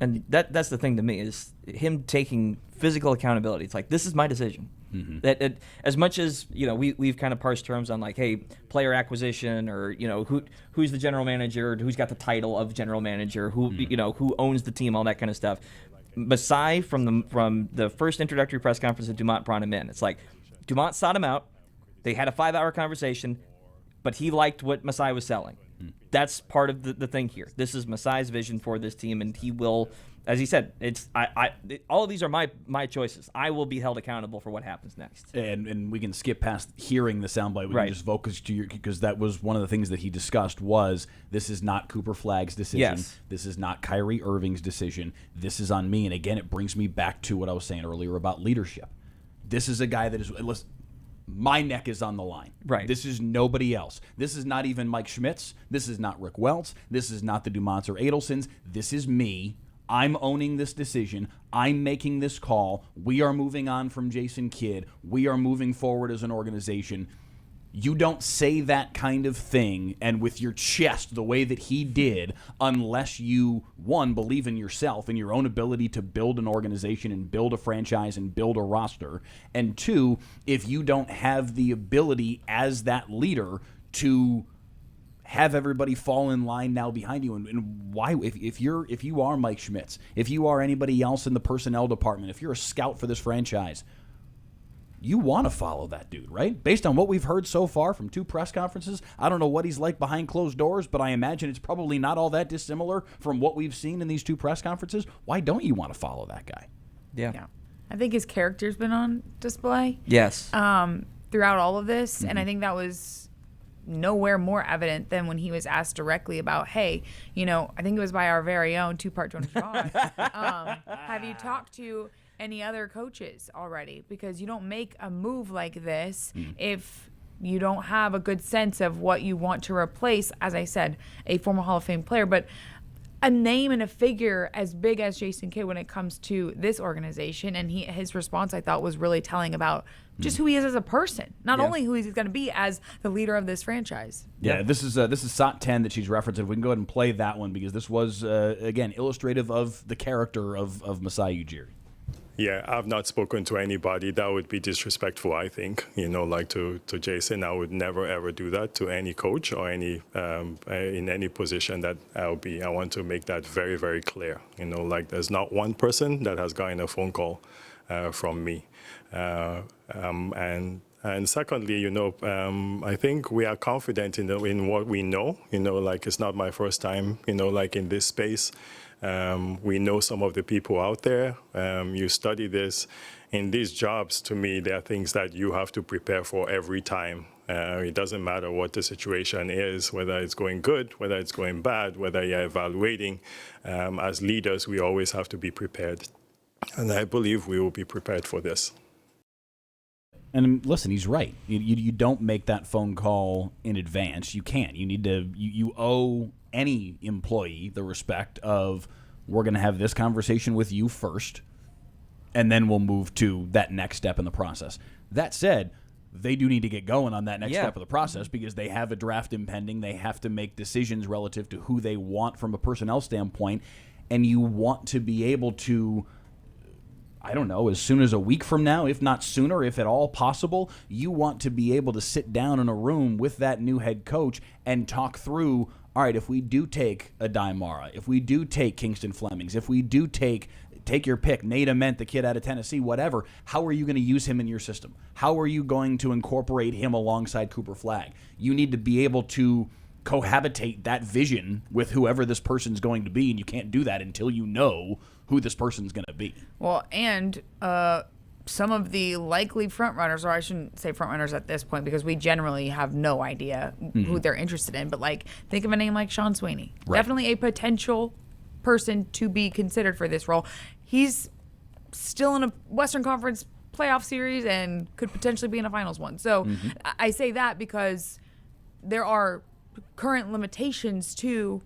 And that's the thing to me, is him taking physical accountability. It's like, this is my decision. Mm-hmm. That as much as, we've kind of parsed terms on like, hey, player acquisition, or who's the general manager, who's got the title of general manager, who owns the team, all that kind of stuff. Masai, from the first introductory press conference that Dumont brought him in, it's like Dumont sought him out. They had a 5-hour conversation, but he liked what Masai was selling. That's part of the thing here. This is Masai's vision for this team, and he will, as he said, all of these are my choices. I will be held accountable for what happens next. And we can skip past hearing the soundbite. We Right. can just focus because that was one of the things that he discussed was, this is not Cooper Flagg's decision. Yes. This is not Kyrie Irving's decision. This is on me. And again, it brings me back to what I was saying earlier about leadership. This is a guy that is, listen, my neck is on the line. Right. This is nobody else. This is not even Mike Schmitz. This is not Rick Welts. This is not the Dumonts or Adelsons. This is me. I'm owning this decision. I'm making this call. We are moving on from Jason Kidd. We are moving forward as an organization. You don't say that kind of thing and with your chest the way that he did unless you, one, believe in yourself and your own ability to build an organization and build a franchise and build a roster. And two, if you don't have the ability as that leader to have everybody fall in line now behind you. And why, if you are Mike Schmitz, if you are anybody else in the personnel department, if you're a scout for this franchise, you want to follow that dude, right? Based on what we've heard so far from 2 press conferences, I don't know what he's like behind closed doors, but I imagine it's probably not all that dissimilar from what we've seen in these 2 press conferences. Why don't you want to follow that guy? Yeah. I think his character's been on display. Yes. Throughout all of this, and I think that was nowhere more evident than when he was asked directly about, hey, I think it was by our very own 2-part Jonas Vaughn. Have you talked to any other coaches already? Because you don't make a move like this if you don't have a good sense of what you want to replace, as I said, a former Hall of Fame player, but a name and a figure as big as Jason Kidd when it comes to this organization. And his response, I thought, was really telling about just who he is as a person, not only who he's going to be as the leader of this franchise. Yeah, this is SOT 10 that she's referencing. We can go ahead and play that one because this was, again, illustrative of the character of Masai Ujiri. Yeah, I've not spoken to anybody. That would be disrespectful, I think. Like to Jason, I would never ever do that to any coach or any in any position that I'll be. I want to make that very, very clear. There's not one person that has gotten a phone call from me. And secondly, I think we are confident in what we know. It's not my first time, in this space. We know some of the people out there. You study this. In these jobs, to me, there are things that you have to prepare for every time. It doesn't matter what the situation is, whether it's going good, whether it's going bad, whether you're evaluating. As leaders, we always have to be prepared. And I believe we will be prepared for this. And listen, he's right. You don't make that phone call in advance. You can't. You need to. You owe any employee the respect of, we're going to have this conversation with you first, and then we'll move to that next step in the process. That said, they do need to get going on that next step of the process because they have a draft impending. They have to make decisions relative to who they want from a personnel standpoint, and you want to be able to, I don't know, as soon as a week from now, if not sooner, if at all possible, you want to be able to sit down in a room with that new head coach and talk through, all right, if we do take a Daimara, if we do take Kingston Flemings, if we do take your pick, Nate Ament, the kid out of Tennessee, whatever, how are you going to use him in your system? How are you going to incorporate him alongside Cooper Flagg? You need to be able to cohabitate that vision with whoever this person's going to be, and you can't do that until you know who this person's going to be. Well, and some of the likely frontrunners, or I shouldn't say frontrunners at this point because we generally have no idea who they're interested in, but think of a name like Sean Sweeney. Right. Definitely a potential person to be considered for this role. He's still in a Western Conference playoff series and could potentially be in a finals one. So I say that because there are current limitations to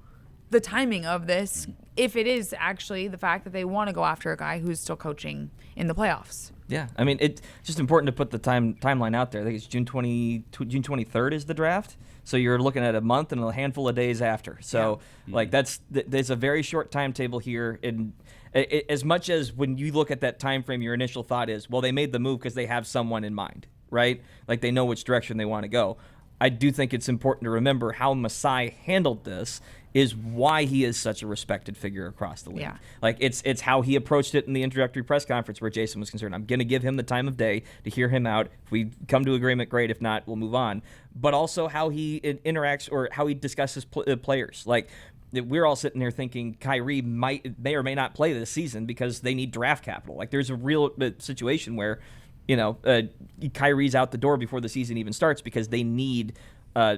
the timing of this if it is actually the fact that they want to go after a guy who's still coaching in the playoffs. Yeah, I mean, it's just important to put the timeline out there. I think it's June 23rd is the draft. So you're looking at a month and a handful of days after. So like there's a very short timetable here. And as much as when you look at that time frame, your initial thought is, well, they made the move because they have someone in mind, right? Like they know which direction they want to go. I do think it's important to remember how Masai handled this is why he is such a respected figure across the league. Yeah. Like it's how he approached it in the introductory press conference where Jason was concerned. I'm going to give him the time of day to hear him out. If we come to agreement, great. If not, we'll move on. But also how he interacts or how he discusses players. Like we're all sitting there thinking Kyrie may or may not play this season because they need draft capital. Like there's a real situation where Kyrie's out the door before the season even starts because they need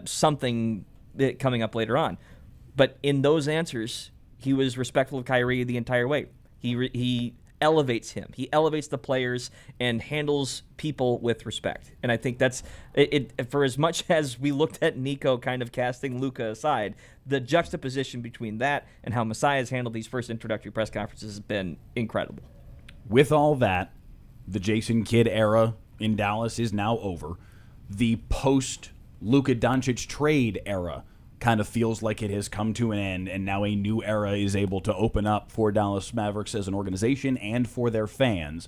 something coming up later on. But in those answers, he was respectful of Kyrie the entire way. He elevates him. He elevates the players and handles people with respect. And I think that's it. For as much as we looked at Nico kind of casting Luka aside, the juxtaposition between that and how Masai has handled these first introductory press conferences has been incredible. With all that, the Jason Kidd era in Dallas is now over. The post-Luka Doncic trade era kind of feels like it has come to an end, and now a new era is able to open up for Dallas Mavericks as an organization and for their fans.